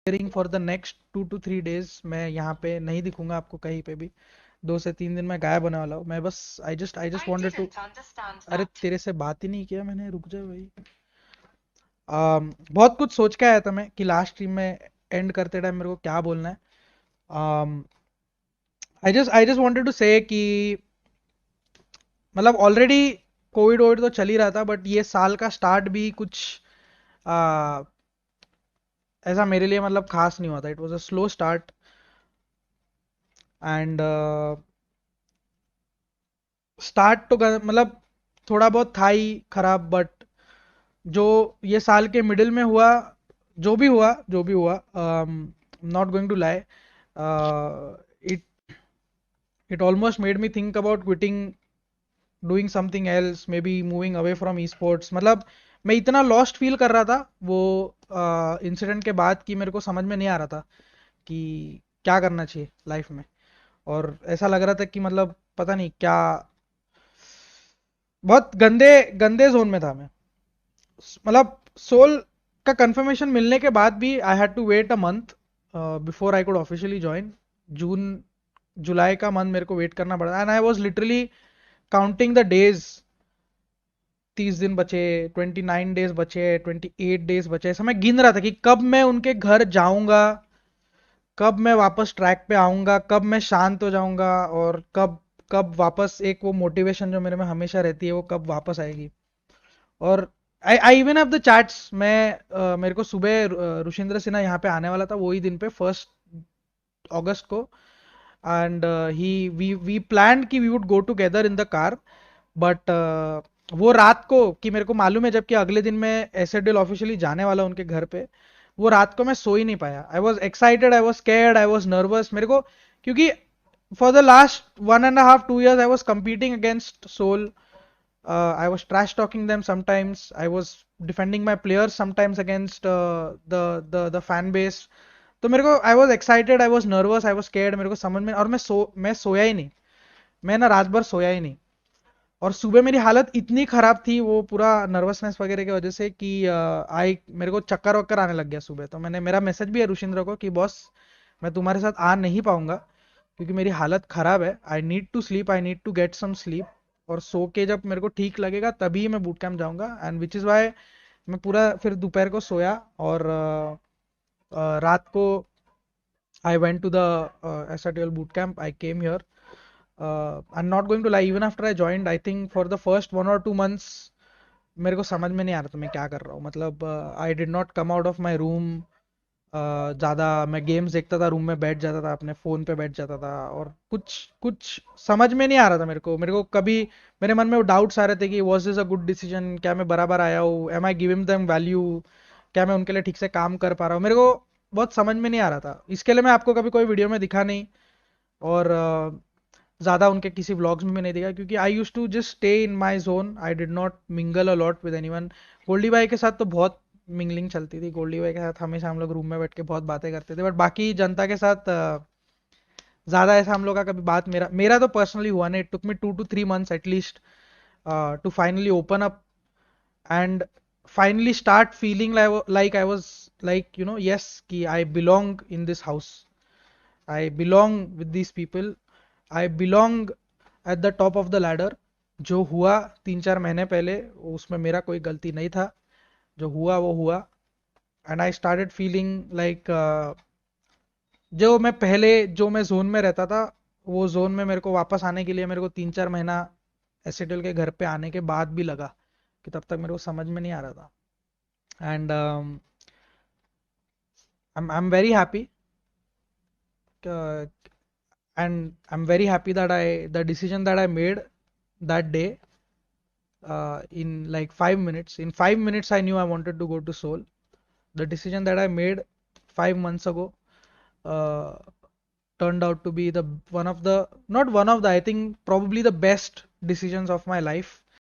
For the next 2 to 3 days मैं यहाँ पे नहीं दिखूंगा आपको कहीं पे भी। 2 से 3 दिन मैं गायब होने वाला हूँ। मैं बस आई जस्ट वांटेड टू। अरे तेरे से बात ही नहीं किया मैंने, रुक जा भाई। बहुत कुछ सोच के आया था मैं कि लास्ट स्ट्रीम में एंड करते टाइम मेरे को क्या बोलना है। आई जस्ट वांटेड टू से कि मतलब ऑलरेडी कोविड वोविड तो चल ही रहा था, बट ये साल का स्टार्ट भी कुछ आ, ऐसा मेरे लिए मतलब खास नहीं हुआ था। It was a slow start and start तो मतलब थोड़ा बहुत था ही खराब, बट जो ये साल के मिडिल में हुआ, जो भी हुआ not going to lie, it it almost made me think about quitting, doing something else, maybe moving away from esports. मतलब मैं इतना लॉस्ट फील कर रहा था वो इंसिडेंट के बाद कि मेरे को समझ में नहीं आ रहा था कि क्या करना चाहिए लाइफ में। और ऐसा लग रहा था कि मतलब पता नहीं क्या, बहुत गंदे गंदे जोन में था मैं। मतलब सोल का कंफर्मेशन मिलने के बाद भी I had to wait a month before I could officially join. June July का मंथ मेरे को वेट करना पड़ा and I was literally counting the days. 30 दिन बचे, 29 डेज बचे, 28 डेज बचे, ऐसा मैं गिन रहा था कि कब मैं उनके घर जाऊंगा, कब मैं वापस ट्रैक पे आऊंगा, कब मैं शांत हो जाऊंगा, और कब कब वापस एक वो मोटिवेशन जो मेरे में हमेशा रहती है वो कब वापस आएगी। और I even have the chats. मेरे को सुबह रुशिंद्र सिन्हा यहाँ पे आने वाला था वही दिन पे, 1 अगस्त को। एंड ही वी प्लान कि we would go together in the car, but वो रात को, कि मेरे को मालूम है जबकि अगले दिन मैं एसएडीएल ऑफिशियली जाने वाला हूं उनके घर पे, वो रात को मैं सो ही नहीं पाया। I was excited, I was scared, I was nervous मेरे को, क्योंकि for the last 1.5 2 years I was competing against soul. I was trash talking them sometimes. I was defending my players sometimes against the fan base. तो मेरे को आई was excited, I was nervous, I was scared, मेरे को समझ में, और मैं सोया ही नहीं। मैं ना रात भर सोया ही नहीं। और सुबह मेरी हालत इतनी खराब थी वो पूरा नर्वसनेस वगैरह की वजह से कि आई मेरे को चक्कर वक्कर आने लग गया सुबह। तो मैंने, मेरा मैसेज भी है रुशिंद्र को कि बॉस मैं तुम्हारे साथ आ नहीं पाऊंगा क्योंकि मेरी हालत खराब है। I need to sleep, I need to get some sleep, और सो के जब मेरे को ठीक लगेगा तभी मैं बूट कैंप जाऊंगा। एंड विच इज़ वाई मैं पूरा फिर दोपहर को सोया, और रात को I went to the SRTL boot camp, I came here. I am not going to lie, even after I joined I think for the first 1 or 2 months मेरे को समझ में नहीं आ रहा था मैं क्या कर रहा हूँ। मतलब आई did not come out of my room. ज़्यादा मैं गेम्स देखता था, रूम में बैठ जाता था, अपने फ़ोन पे बैठ जाता था, और कुछ कुछ समझ में नहीं आ रहा था मेरे को कभी मेरे मन में वो डाउट्स आ रहे थे कि was this a good decision, क्या मैं बराबर आया हूँ, am I giving them value, क्या मैं उनके लिए ठीक से काम कर पा रहा हूँ। मेरे को बहुत समझ में नहीं आ रहा था, इसके लिए मैं आपको कभी कोई वीडियो में दिखा नहीं, और ज़्यादा उनके किसी व्लॉग्स में भी नहीं दिखा, क्योंकि I used to just stay in my zone, I did not mingle a lot with anyone. Goldie भाई के साथ तो बहुत मिंगलिंग चलती थी, गोल्डी भाई के साथ हमेशा हम लोग रूम में बैठ के बहुत बातें करते थे, बट बाकी जनता के साथ ज़्यादा ऐसा हम लोग का कभी बात, मेरा मेरा तो पर्सनली हुआ नहीं। It took me 2 to 3 months at least to finally open up and finally start feeling like I was like, yes, कि I belong in this house, I belong with these people, I belong at the top of the ladder. जो हुआ 3 4 महीने पहले उसमें मेरा कोई गलती नहीं था, जो हुआ वो हुआ। And I started feeling like जो मैं पहले, जो मैं जोन में रहता था, वो जोन में मेरे को वापस आने के लिए मेरे को 3 4 महीना एसिडल के घर पे आने के बाद भी लगा, कि तब तक मेरे को समझ में नहीं आ रहा था। And I am very happy, and I'm very happy that the decision that I made that day, in like 5 minutes. In 5 minutes, I knew I wanted to go to Seoul. The decision that I made 5 months ago uh, turned out to be the one of the, not one of the, I think probably the best decisions of my life.